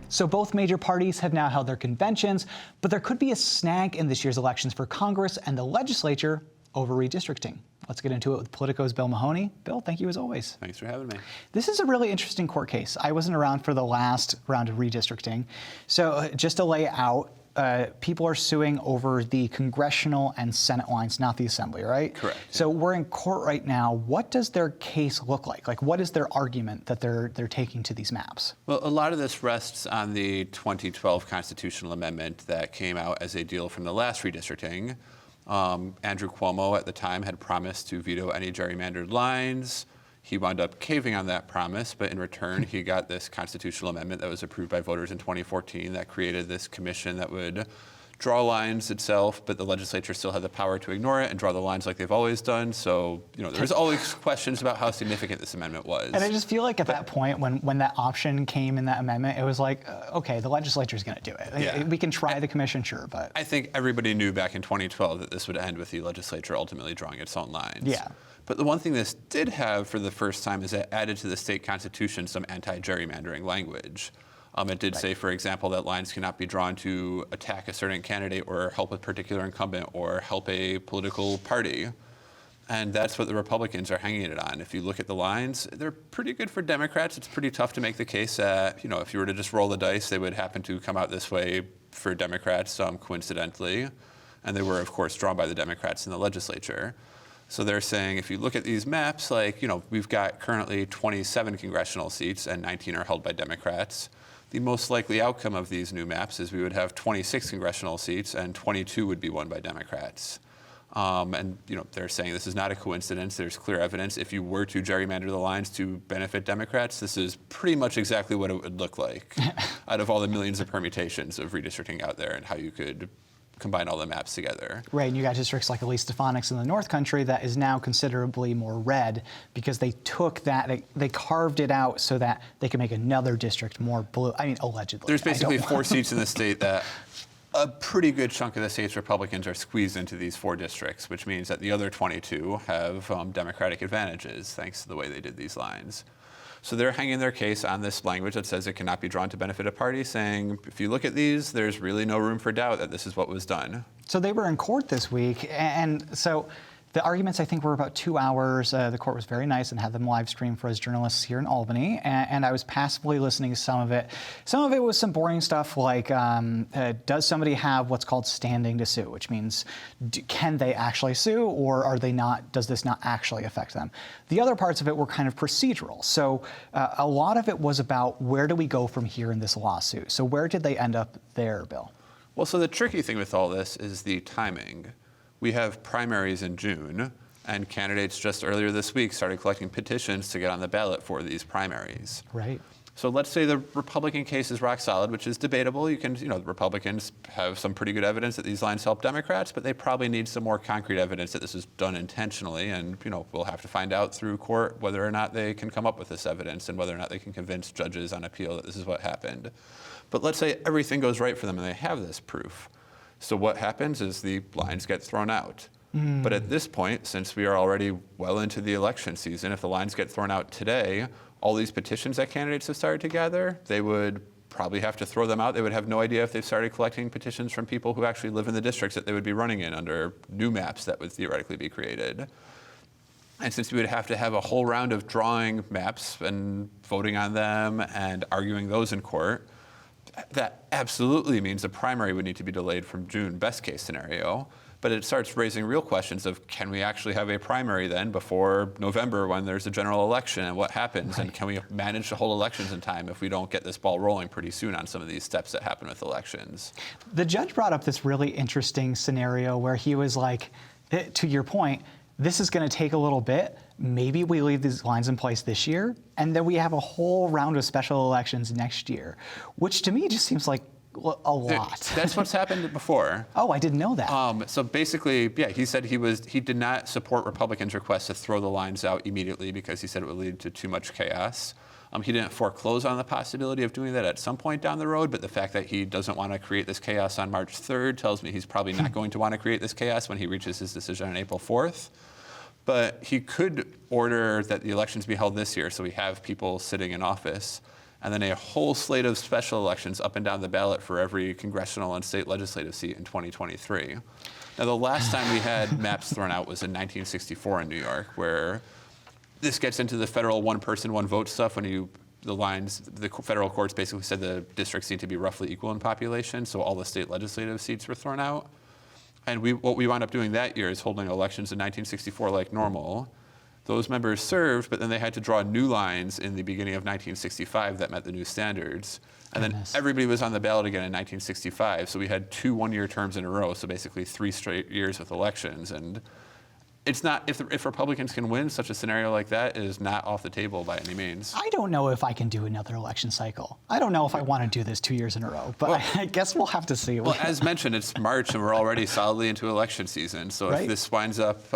So both major parties have now held their conventions, but there could be a snag in this year's elections for Congress and the legislature over redistricting. Let's get into it with Politico's Bill Mahoney. Bill, thank you as always. Thanks for having me. This is a really interesting court case. I wasn't around for the last round of redistricting. So just to lay out, people are suing over the congressional and Senate lines, not the Assembly, right? Correct. So we're in court right now. What does their case look like? Like, what is their argument that they're taking to these maps? Well, a lot of this rests on the 2012 constitutional amendment that came out as a deal from the last redistricting. Andrew Cuomo at the time had promised to veto any gerrymandered lines. He wound up caving on that promise, but in return, he got this constitutional amendment that was approved by voters in 2014 that created this commission that would draw lines itself, but the legislature still had the power to ignore it and draw the lines like they've always done. So, there's always questions about how significant this amendment was. And I just feel like at that point, when that option came in that amendment, it was like, okay, the legislature's going to do it. Yeah. We can try the commission, sure, but I think everybody knew back in 2012 that this would end with the legislature ultimately drawing its own lines. Yeah. But the one thing this did have for the first time is it added to the state constitution some anti-gerrymandering language. It did say, for example, that lines cannot be drawn to attack a certain candidate or help a particular incumbent or help a political party. And that's what the Republicans are hanging it on. If you look at the lines, they're pretty good for Democrats. It's pretty tough to make the case that, if you were to just roll the dice, they would happen to come out this way for Democrats, coincidentally. And they were, of course, drawn by the Democrats in the legislature. So they're saying if you look at these maps, we've got currently 27 congressional seats and 19 are held by Democrats. The most likely outcome of these new maps is we would have 26 congressional seats and 22 would be won by Democrats. They're saying this is not a coincidence. There's clear evidence. If you were to gerrymander the lines to benefit Democrats, this is pretty much exactly what it would look like out of all the millions of permutations of redistricting out there and how you could combine all the maps together. Right, and you got districts like Elise Stefanik's in the North Country that is now considerably more red because they took that, they carved it out so that they could make another district more blue. I mean, allegedly. There's basically 4 seats in the state that a pretty good chunk of the state's Republicans are squeezed into these 4 districts, which means that the other 22 have Democratic advantages thanks to the way they did these lines. So they're hanging their case on this language that says it cannot be drawn to benefit a party, saying if you look at these, there's really no room for doubt that this is what was done. So they were in court this week, and so the arguments, I think, were about 2 hours. The court was very nice and had them live streamed for us journalists here in Albany, and I was passively listening to some of it. Some of it was some boring stuff like, does somebody have what's called standing to sue, which means can they actually sue, or are they not? Does this not actually affect them? The other parts of it were kind of procedural. So a lot of it was about where do we go from here in this lawsuit? So where did they end up there, Bill? Well, so the tricky thing with all this is the timing. We have primaries in June, and candidates just earlier this week started collecting petitions to get on the ballot for these primaries. Right. So let's say the Republican case is rock solid, which is debatable. The Republicans have some pretty good evidence that these lines help Democrats, but they probably need some more concrete evidence that this was done intentionally. And, we'll have to find out through court whether or not they can come up with this evidence and whether or not they can convince judges on appeal that this is what happened. But let's say everything goes right for them and they have this proof. So what happens is the lines get thrown out. But at this point, since we are already well into the election season, if the lines get thrown out today, all these petitions that candidates have started to gather, they would probably have to throw them out. They would have no idea if they've started collecting petitions from people who actually live in the districts that they would be running in under new maps that would theoretically be created. And since we would have to have a whole round of drawing maps and voting on them and arguing those in court, that absolutely means the primary would need to be delayed from June, best case scenario. But it starts raising real questions of can we actually have a primary then before November when there's a general election, and what happens? Right. And can we manage to hold elections in time if we don't get this ball rolling pretty soon on some of these steps that happen with elections? The judge brought up this really interesting scenario where he was like, to your point, this is going to take a little bit. Maybe we leave these lines in place this year, and then we have a whole round of special elections next year, which to me just seems like a lot. That's what's happened before. Oh, I didn't know that. So basically, yeah, he said he did not support Republicans' request to throw the lines out immediately because he said it would lead to too much chaos. He didn't foreclose on the possibility of doing that at some point down the road, but the fact that he doesn't want to create this chaos on March 3rd tells me he's probably not going to want to create this chaos when he reaches his decision on April 4th. But he could order that the elections be held this year, so we have people sitting in office. and then a whole slate of special elections up and down the ballot for every congressional and state legislative seat in 2023. Now, the last time we had maps thrown out was in 1964 in New York, where this gets into the federal one person, one vote stuff when the federal courts basically said the districts need to be roughly equal in population, so all the state legislative seats were thrown out. And what we wound up doing that year is holding elections in 1964 like normal. Those members served, but then they had to draw new lines in the beginning of 1965 that met the new standards. And then everybody was on the ballot again in 1965. So we had 2 one-year terms in a row, so basically 3 straight years with elections. And it's not, if Republicans can win, such a scenario like that is not off the table by any means. I don't know if I can do another election cycle. I don't know if I want to do this 2 years in a row, but I guess we'll have to see. Well, as mentioned, it's March and we're already solidly into election season. So Right. if this winds up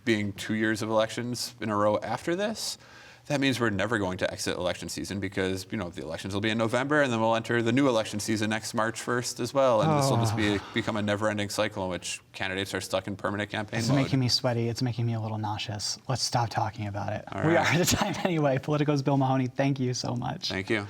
being 2 years of elections in a row after this, that means we're never going to exit election season because, the elections will be in November and then we'll enter the new election season next March 1st as well. And this will just become a never-ending cycle in which candidates are stuck in permanent campaign It's mode. making me sweaty. It's making me a little nauseous. Let's stop talking about it. All We right. are out of time anyway. Politico's Bill Mahoney, thank you so much. Thank you.